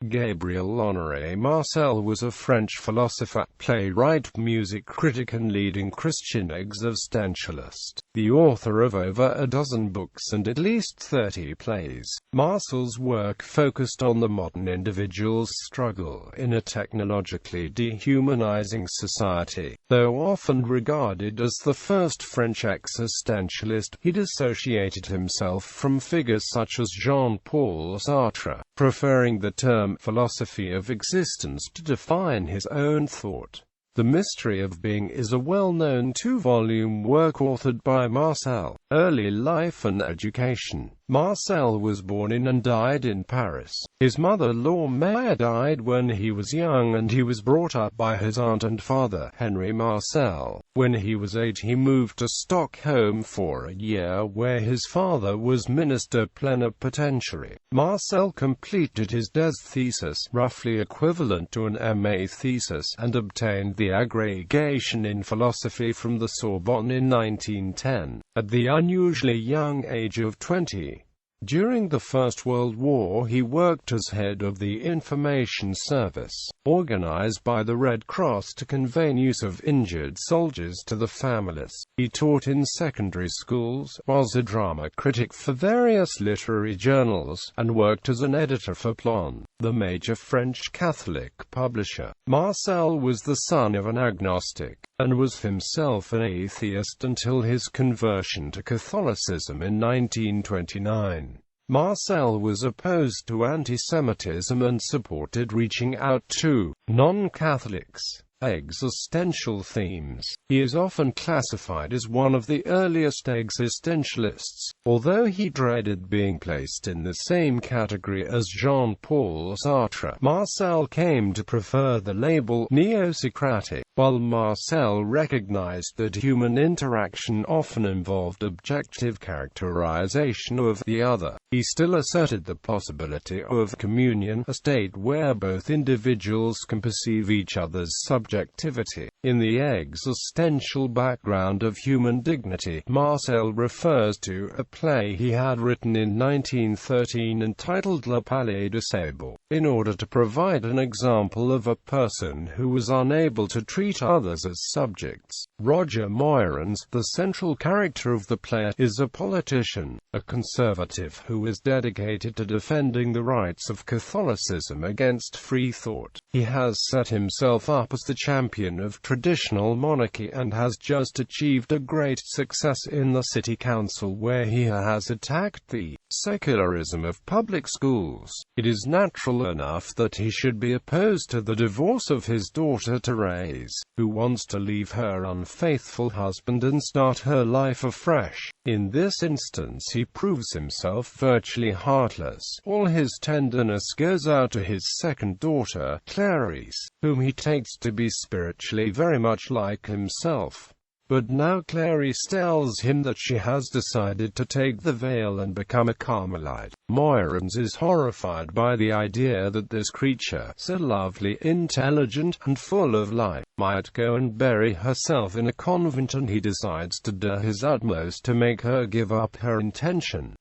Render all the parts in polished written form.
Gabriel Honoré Marcel was a French philosopher, playwright, music critic and leading Christian existentialist. The author of over a dozen books and at least 30 plays, Marcel's work focused on the modern individual's struggle in a technologically dehumanizing society. Though often regarded as the first French existentialist, he dissociated himself from figures such as Jean-Paul Sartre, preferring the term philosophy of existence to define his own thought. The Mystery of Being is a well-known two-volume work authored by Marcel. Early life and education. Marcel was born in and died in Paris. His mother-in-law Maya died when he was young and he was brought up by his aunt and father, Henri Marcel. When he was 8 he moved to Stockholm for a year where his father was minister plenipotentiary. Marcel completed his DES thesis, roughly equivalent to an MA thesis, and obtained the aggregation in philosophy from the Sorbonne in 1910, at the unusually young age of 20. During the First World War he worked as head of the information service, organized by the Red Cross to convey news of injured soldiers to the families. He taught in secondary schools, was a drama critic for various literary journals, and worked as an editor for Plon, the major French Catholic publisher. Marcel was the son of an agnostic, and was himself an atheist until his conversion to Catholicism in 1929. Marcel was opposed to anti-Semitism and supported reaching out to non-Catholics. Existential themes. He is often classified as one of the earliest existentialists, although he dreaded being placed in the same category as Jean-Paul Sartre. Marcel came to prefer the label neo-Socratic. While Marcel recognized that human interaction often involved objective characterization of the other, he still asserted the possibility of communion, a state where both individuals can perceive each other's subjectivity. In the existential background of human dignity, Marcel refers to a play he had written in 1913 entitled Le Palais de Sable, in order to provide an example of a person who was unable to treat others as subjects. Roger Moirans, the central character of the play, is a politician, a conservative who is dedicated to defending the rights of Catholicism against free thought. He has set himself up as the champion of traditional monarchy and has just achieved a great success in the city council where he has attacked the secularism of public schools. It is natural enough that he should be opposed to the divorce of his daughter Therese, who wants to leave her unfaithful husband and start her life afresh. In this instance he proves himself virtually heartless. All his tenderness goes out to his second daughter, Clarice, whom he takes to be spiritually very much like himself. But now Clarice tells him that she has decided to take the veil and become a Carmelite. Moirans is horrified by the idea that this creature, so lovely, intelligent, and full of life, might go and bury herself in a convent, and he decides to do his utmost to make her give up her intention.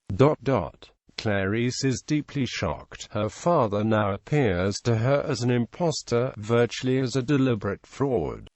Clarice is deeply shocked. Her father now appears to her as an impostor, virtually as a deliberate fraud.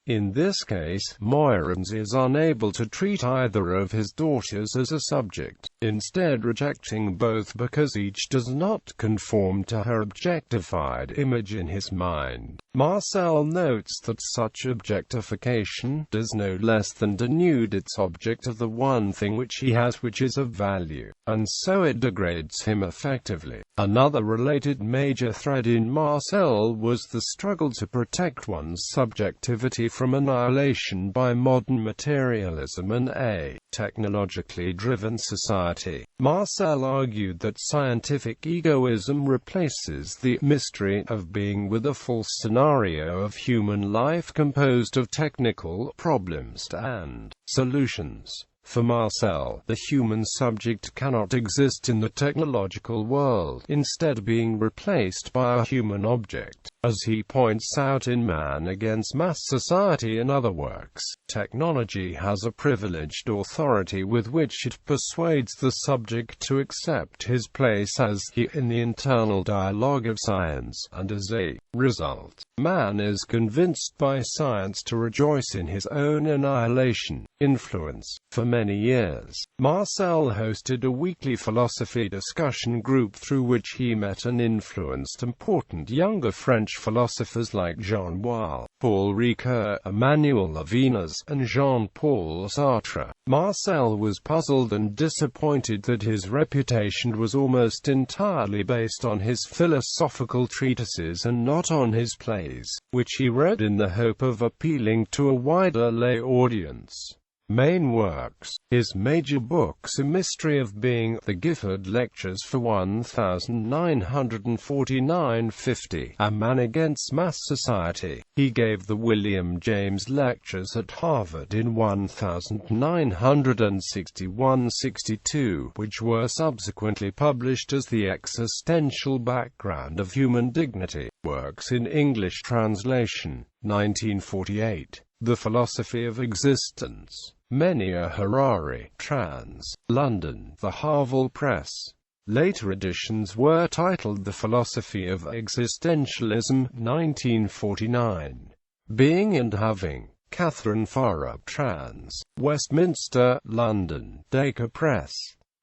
In this case, Moirans is unable to treat either of his daughters as a subject, instead rejecting both because each does not conform to her objectified image in his mind. Marcel notes that such objectification does no less than denude its object of the one thing which he has which is of value, and so it degrades him effectively. Another related major thread in Marcel was the struggle to protect one's subjectivity from annihilation by modern materialism and a technologically driven society. Marcel argued that scientific egoism replaces the mystery of being with a false scenario of human life composed of technical problems and solutions. For Marcel, the human subject cannot exist in the technological world, instead being replaced by a human object. As he points out in Man Against Mass Society and other works, technology has a privileged authority with which it persuades the subject to accept his place as he in the internal dialogue of science, and as a result, man is convinced by science to rejoice in his own annihilation. Influence. For many years, Marcel hosted a weekly philosophy discussion group through which he met and influenced important younger French philosophers like Jean-Paul Ricoeur, Emmanuel Levinas, and Jean-Paul Sartre. Marcel was puzzled and disappointed that his reputation was almost entirely based on his philosophical treatises and not on his plays, which he read in the hope of appealing to a wider lay audience. Main works. His major books: A Mystery of Being, The Gifford Lectures for 1949-50, A Man Against Mass Society. He gave the William James Lectures at Harvard in 1961-62, which were subsequently published as The Existential Background of Human Dignity. Works in English translation. 1948. The Philosophy of Existence. Menia Harari, trans. London, The Harvel Press. Later editions were titled The Philosophy of Existentialism, 1949. Being and Having. Catherine Farrar, trans. Westminster, London, Dacre Press.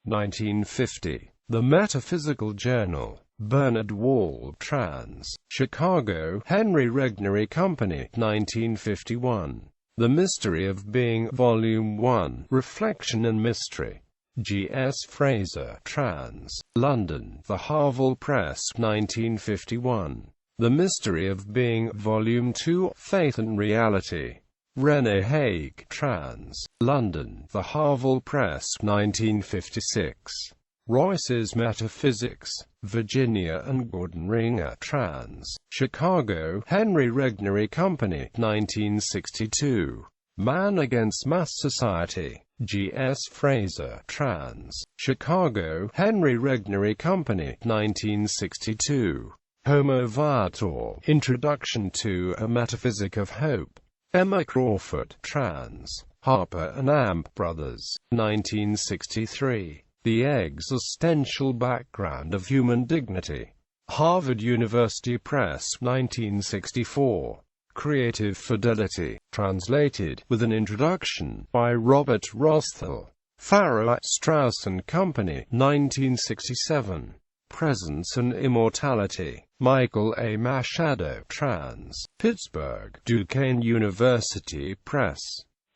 1950. The Metaphysical Journal. Bernard Wall, trans. Chicago, Henry Regnery Company, 1951. The Mystery of Being, Volume 1, Reflection and Mystery. G. S. Fraser, trans. London, The Harvel Press, 1951. The Mystery of Being, Volume 2, Faith and Reality. René Hague, trans. London, The Harvel Press, 1956. Royce's Metaphysics. Virginia and Gordon Ringer, trans. Chicago, Henry Regnery Company, 1962. Man Against Mass Society. G. S. Fraser, trans. Chicago, Henry Regnery Company, 1962. Homo Viator. Introduction to A Metaphysic of Hope. Emma Crawford, trans. Harper and Amp Brothers, 1963. The Existential Background of Human Dignity. Harvard University Press, 1964. Creative Fidelity. Translated, with an introduction, by Robert Rothel. Farrar, Straus and Company, 1967. Presence and Immortality. Michael A. Machado, trans. Pittsburgh, Duquesne University Press.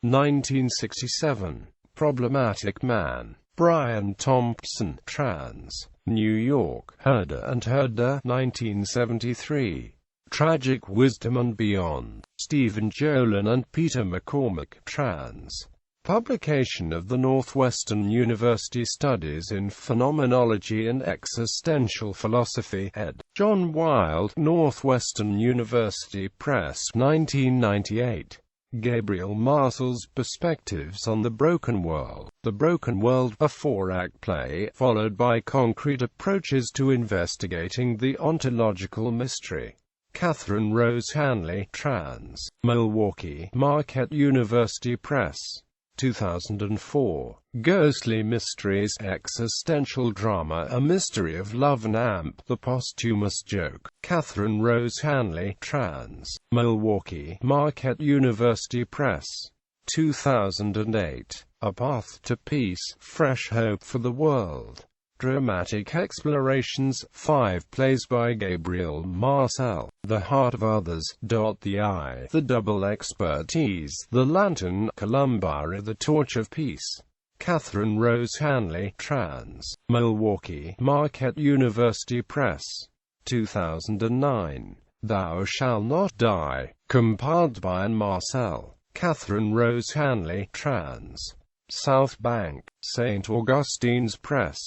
1967. Problematic Man. Brian Thompson, trans. New York, Herder and Herder, 1973. Tragic Wisdom and Beyond. Stephen Jolin and Peter McCormack, trans. Publication of the Northwestern University Studies in Phenomenology and Existential Philosophy, ed. John Wilde, Northwestern University Press, 1998. Gabriel Marcel's Perspectives on the Broken World. The Broken World, a 4-act play, followed by concrete approaches to investigating the ontological mystery. Catherine Rose Hanley, trans. Milwaukee, Marquette University Press. 2004. Ghostly Mysteries, Existential Drama, A Mystery of Love and Amp, The Posthumous Joke. Catherine Rose Hanley, trans. Milwaukee, Marquette University Press. 2008. A Path to Peace, Fresh Hope for the World. Dramatic Explorations, 5 plays by Gabriel Marcel. The Heart of Others.The Eye, The Double Expertise, The Lantern, Columbia, The Torch of Peace. Catherine Rose Hanley, trans. Milwaukee, Marquette University Press. 2009. Thou Shall Not Die, compiled by Marcel. Catherine Rose Hanley, trans. South Bank, St. Augustine's Press.